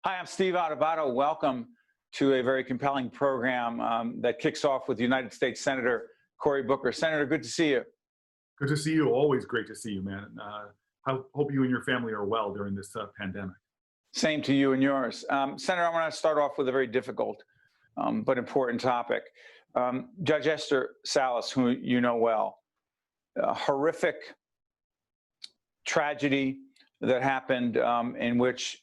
Hi, I'm Steve Adubato. Welcome to a very compelling program that kicks off with United States Senator Cory Booker. Senator, good to see you. Good to see you. Always great to see you, man. I hope you and your family are well during this pandemic. Same to you and yours. Senator, I want to start off with a very difficult but important topic. Judge Esther Salas, who you know well, a horrific tragedy that happened in which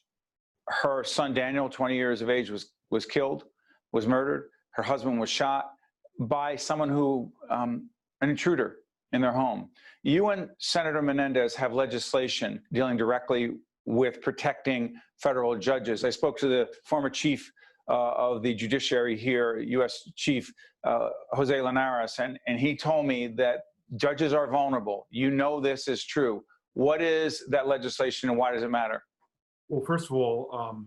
her son Daniel, 20 years of age, was killed, was murdered. Her husband was shot by someone who, an intruder in their home. You and Senator Menendez have legislation dealing directly with protecting federal judges. I spoke to the former chief of the judiciary here, U.S. Chief Jose Linares, and he told me that judges are vulnerable. You know this is true. What is that legislation and why does it matter? Well, first of all,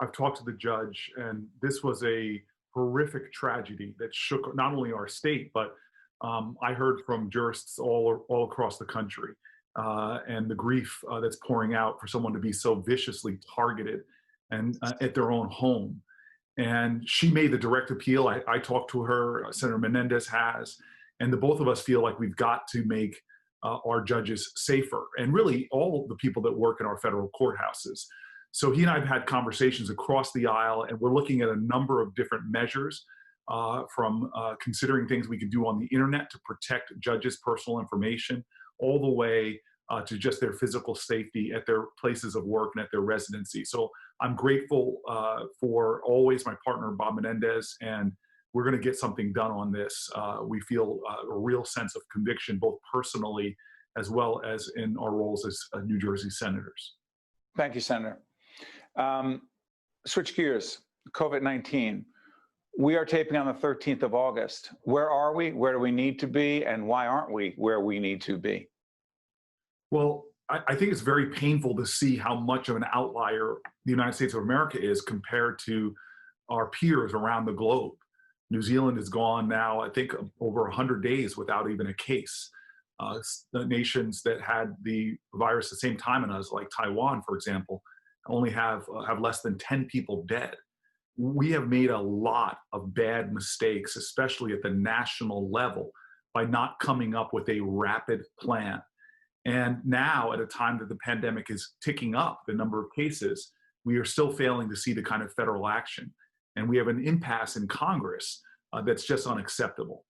I've talked to the judge, and this was a horrific tragedy that shook not only our state, but I heard from jurists all across the country, and the grief that's pouring out for someone to be so viciously targeted and at their own home. And she made the direct appeal. I talked to her, Senator Menendez has, and the both of us feel like we've got to make our judges safer, and really all the people that work in our federal courthouses. So he and I have had conversations across the aisle, and we're looking at a number of different measures, from considering things we can do on the internet to protect judges' personal information, all the way to just their physical safety at their places of work and at their residency. So I'm grateful for always my partner, Bob Menendez, and we're going to get something done on this. We feel a real sense of conviction, both personally as well as in our roles as New Jersey senators. Thank you, Senator. Switch gears, COVID-19. We are taping on the 13th of August. Where are we? Where do we need to be? And why aren't we where we need to be? Well, I think it's very painful to see how much of an outlier the United States of America is compared to our peers around the globe. New Zealand has gone now, I think, over 100 days without even a case. The nations that had the virus at the same time as us, like Taiwan, for example, only have less than 10 people dead. We have made a lot of bad mistakes, especially at the national level, by not coming up with a rapid plan. And now, at a time that the pandemic is ticking up, the number of cases, we are still failing to see the kind of federal action. And we have an impasse in Congress that's just unacceptable.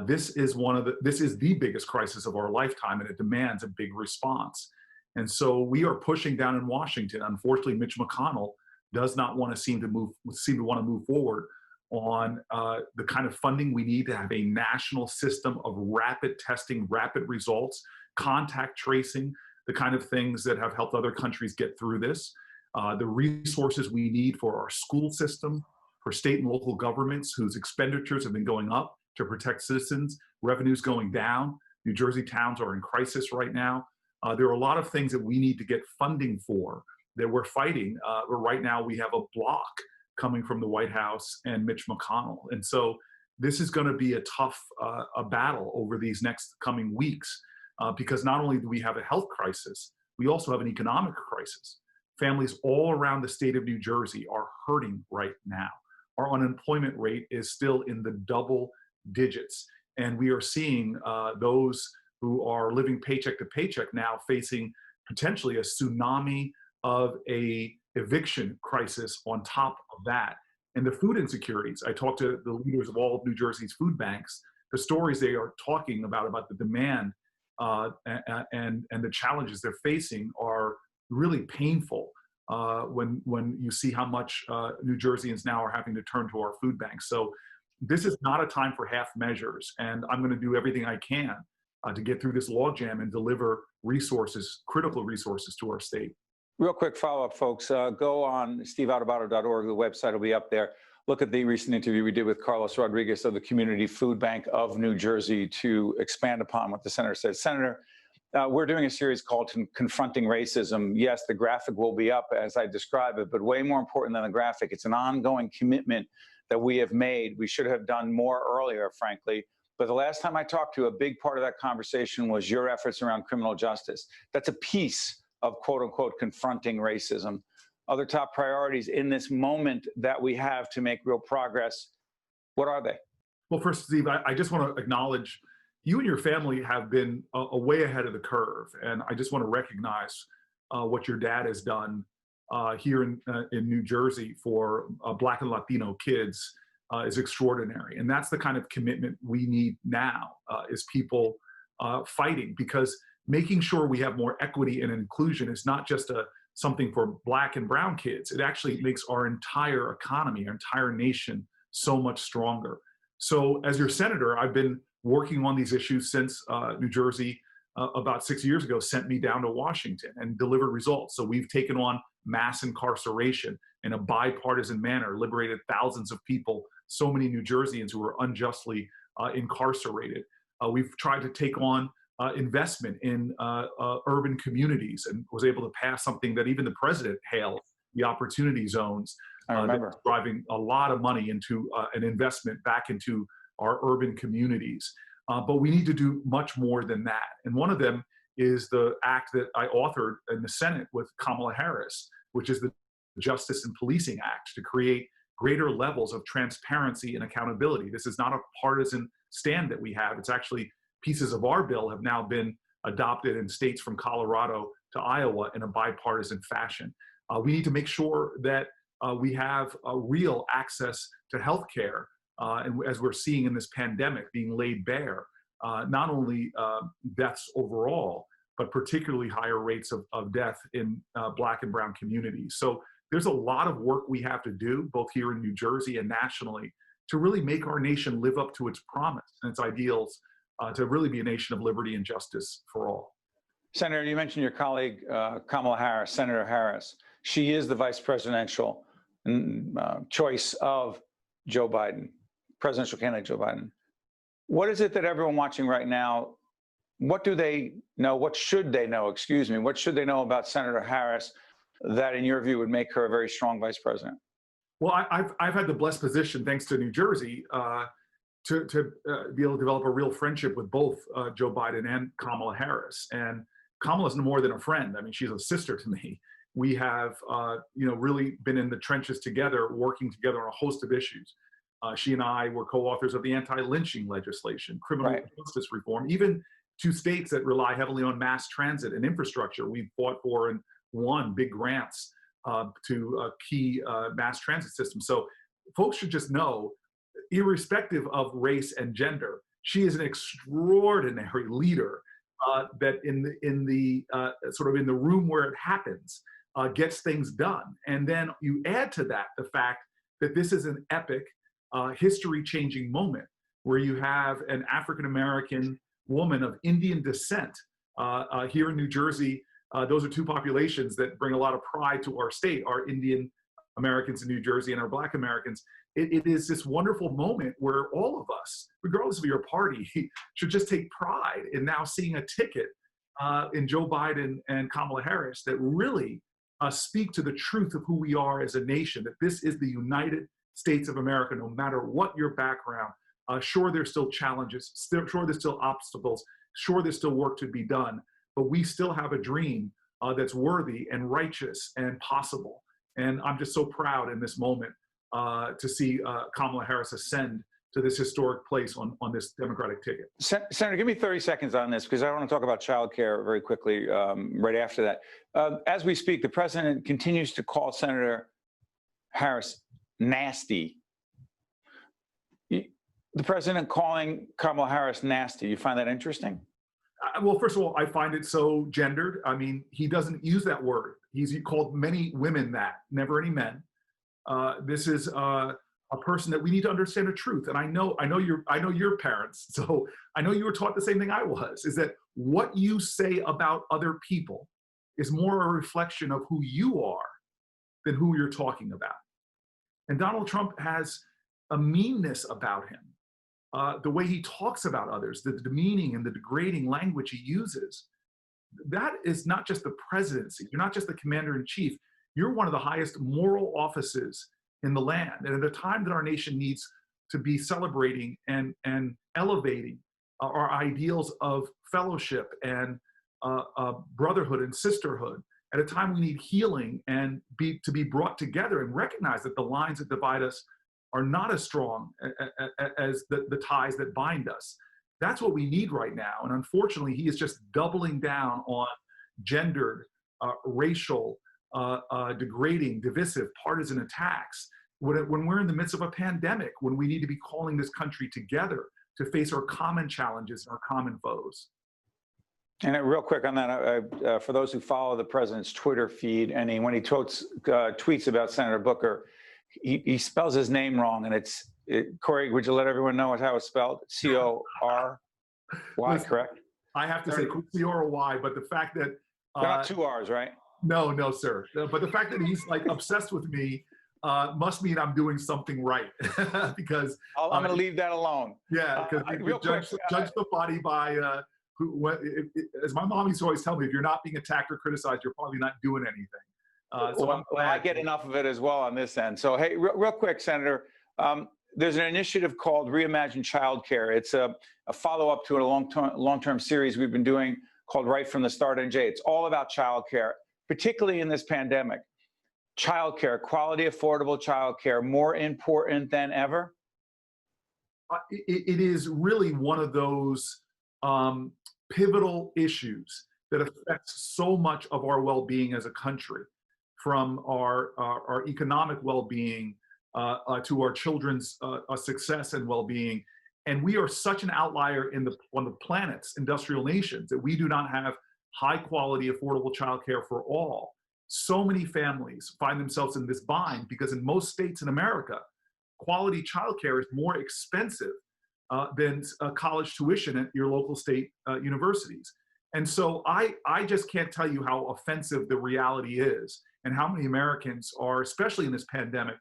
This is the biggest crisis of our lifetime, and it demands a big response. And so we are pushing down in Washington. Unfortunately, Mitch McConnell does not want to seem to want to move forward on the kind of funding we need to have a national system of rapid testing, rapid results, contact tracing, the kind of things that have helped other countries get through this. The resources we need for our school system, for state and local governments whose expenditures have been going up to protect citizens, revenues going down. New Jersey towns are in crisis right now. There are a lot of things that we need to get funding for that we're fighting. But right now we have a block coming from the White House and Mitch McConnell. And so this is going to be a tough a battle over these next coming weeks, because not only do we have a health crisis, we also have an economic crisis. Families all around the state of New Jersey are hurting right now. Our unemployment rate is still in the double digits. And we are seeing those who are living paycheck to paycheck now facing potentially a tsunami of a eviction crisis on top of that. And the food insecurities, I talked to the leaders of all of New Jersey's food banks, the stories they are talking about the demand and the challenges they're facing are really painful. When you see how much New Jerseyans now are having to turn to our food banks. So this is not a time for half measures, and I'm going to do everything I can to get through this logjam and deliver resources, critical resources to our state. Real quick follow-up, folks. Go on steveadubato.org. The website will be up there. Look at the recent interview we did with Carlos Rodriguez of the Community Food Bank of New Jersey to expand upon what the senator said. Senator, we're doing a series called Confronting Racism. Yes, the graphic will be up as I describe it, but way more important than the graphic, it's an ongoing commitment that we have made. We should have done more earlier, frankly. But the last time I talked to you, a big part of that conversation was your efforts around criminal justice. That's a piece of, quote unquote, confronting racism. other top priorities in this moment that we have to make real progress. What are they? Well, first, Steve, I just want to acknowledge you and your family have been a way ahead of the curve. And I just want to recognize what your dad has done here in New Jersey for Black and Latino kids is extraordinary. And that's the kind of commitment we need now is people fighting, because making sure we have more equity and inclusion is not just something for Black and brown kids. It actually makes our entire economy, our entire nation so much stronger. So as your senator, I've been working on these issues since New Jersey about 6 years ago sent me down to Washington and delivered results. So we've taken on mass incarceration in a bipartisan manner, liberated thousands of people, so many New Jerseyans who were unjustly incarcerated. We've tried to take on investment in urban communities and was able to pass something that even the president hailed, the opportunity zones. I remember. Driving a lot of money into an investment back into our urban communities. But we need to do much more than that. And one of them is the act that I authored in the Senate with Kamala Harris, which is the Justice and Policing Act, to create greater levels of transparency and accountability. This is not a partisan stand that we have. It's actually pieces of our bill have now been adopted in states from Colorado to Iowa in a bipartisan fashion. We need to make sure that we have real access to health care, and as we're seeing in this pandemic being laid bare, not only deaths overall, but particularly higher rates of death in Black and brown communities. So there's a lot of work we have to do, both here in New Jersey and nationally, to really make our nation live up to its promise and its ideals to really be a nation of liberty and justice for all. Senator, you mentioned your colleague, Kamala Harris, Senator Harris. She is the vice presidential choice of Joe Biden, presidential candidate Joe Biden. What is it that everyone watching right now, what do they know? What should they know? Excuse me. What should they know about Senator Harris that, in your view, would make her a very strong vice president? Well, I've had the blessed position, thanks to New Jersey, to be able to develop a real friendship with both Joe Biden and Kamala Harris. And Kamala's no more than a friend. I mean, she's a sister to me. We have, really been in the trenches together, working together on a host of issues. She and I were co-authors of the anti-lynching legislation, criminal justice reform, even two states that rely heavily on mass transit and infrastructure. We fought for and won big grants to key mass transit systems. So folks should just know, irrespective of race and gender, she is an extraordinary leader that in the sort of in the room where it happens, gets things done. And then you add to that the fact that this is an epic, history-changing moment where you have an African-American woman of Indian descent here in New Jersey. Those are two populations that bring a lot of pride to our state, our Indian Americans in New Jersey and our Black Americans. It is this wonderful moment where all of us, regardless of your party, should just take pride in now seeing a ticket in Joe Biden and Kamala Harris that really speak to the truth of who we are as a nation, that this is the United States of America, no matter what your background. Sure, there's still challenges, sure, there's still obstacles, sure, there's still work to be done, but we still have a dream that's worthy and righteous and possible. And I'm just so proud in this moment to see Kamala Harris ascend to this historic place on this Democratic ticket. Senator, give me 30 seconds on this, because I want to talk about childcare very quickly right after that. As we speak, the president continues to call Senator Harris nasty. The president calling Kamala Harris nasty, you find that interesting? Well, first of all, I find it so gendered. I mean, he doesn't use that word. He's called many women that, never any men. This is a person that we need to understand the truth. And I know your parents, so I know you were taught the same thing I was, is that what you say about other people is more a reflection of who you are than who you're talking about. And Donald Trump has a meanness about him. The way he talks about others, the demeaning and the degrading language he uses, that is not just the presidency. You're not just the commander-in-chief. You're one of the highest moral offices in the land. And at a time that our nation needs to be celebrating and elevating our ideals of fellowship and brotherhood and sisterhood at a time we need healing and to be brought together and recognize that the lines that divide us are not as strong as the ties that bind us. That's what we need right now. And unfortunately, he is just doubling down on gendered, racial, degrading, divisive, partisan attacks when we're in the midst of a pandemic, when we need to be calling this country together to face our common challenges and our common foes. And real quick on that, for those who follow the president's Twitter feed, and when he tweets about Senator Booker, he spells his name wrong, and Cory, would you let everyone know how it's spelled? C-O-R-Y, correct? I have to say C-O-R-Y, but the fact that not two R's, right? No, sir. But the fact that he's like obsessed with me must mean I'm doing something right, because I'm going to leave that alone. Yeah, because judge the body by as my mom used to always tell me, if you're not being attacked or criticized, you're probably not doing anything. So I get enough of it as well on this end. So hey, real quick, Senator, there's an initiative called Reimagine Childcare. It's a follow-up to a long-term series we've been doing called Right from the Start NJ. It's all about childcare, particularly in this pandemic. Childcare, quality, affordable childcare, more important than ever? It is really one of those pivotal issues that affects so much of our well-being as a country, from our economic well-being to our children's success and well-being. And we are such an outlier on the planet's industrial nations that we do not have high-quality, affordable childcare for all. So many families find themselves in this bind because in most states in America, quality childcare is more expensive than college tuition at your local state universities. And so I just can't tell you how offensive the reality is and how many Americans are, especially in this pandemic,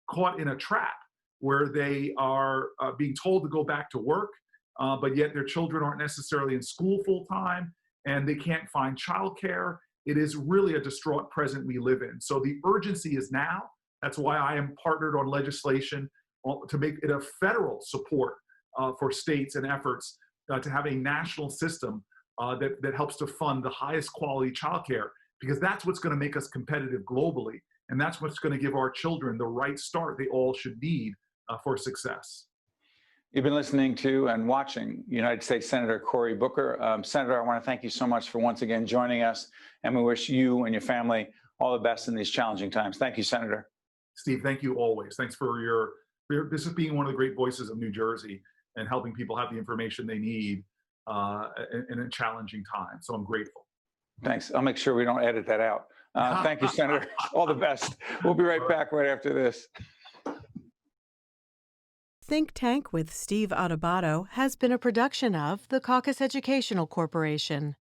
caught in a trap where they are being told to go back to work, but yet their children aren't necessarily in school full time and they can't find childcare. It is really a distraught present we live in. So the urgency is now. That's why I am partnered on legislation to make it a federal support for states and efforts to have a national system that helps to fund the highest quality childcare, because that's what's going to make us competitive globally. And that's what's going to give our children the right start they all should need for success. You've been listening to and watching United States Senator Cory Booker. Senator, I want to thank you so much for once again joining us, and we wish you and your family all the best in these challenging times. Thank you, Senator. Steve, thank you always. Thanks for this is being one of the great voices of New Jersey and helping people have the information they need in a challenging time. So I'm grateful. Thanks. I'll make sure we don't edit that out. Thank you, Senator. All the best. We'll be right back right after this. Think Tank with Steve Adubato has been a production of the Caucus Educational Corporation.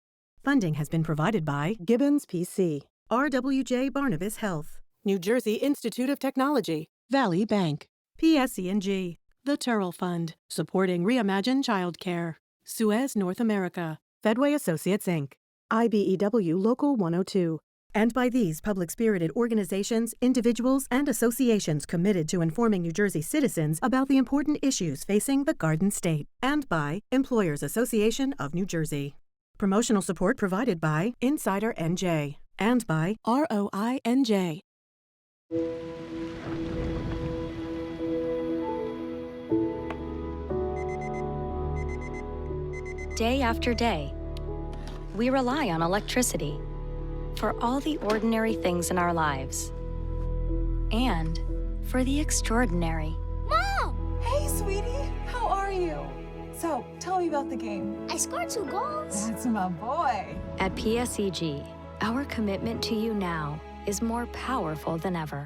Funding has been provided by Gibbons PC, RWJ Barnabas Health, New Jersey Institute of Technology, Valley Bank, PSE&G, The Turrell Fund, supporting Reimagine Childcare, Suez North America, Fedway Associates Inc., IBEW Local 102, and by these public-spirited organizations, individuals, and associations committed to informing New Jersey citizens about the important issues facing the Garden State, and by Employers Association of New Jersey. Promotional support provided by Insider NJ and by ROI-NJ. Day after day, we rely on electricity for all the ordinary things in our lives and for the extraordinary. Mom! Hey, sweetie. How are you? So, tell me about the game. I scored 2 goals. That's my boy. At PSEG, our commitment to you now is more powerful than ever.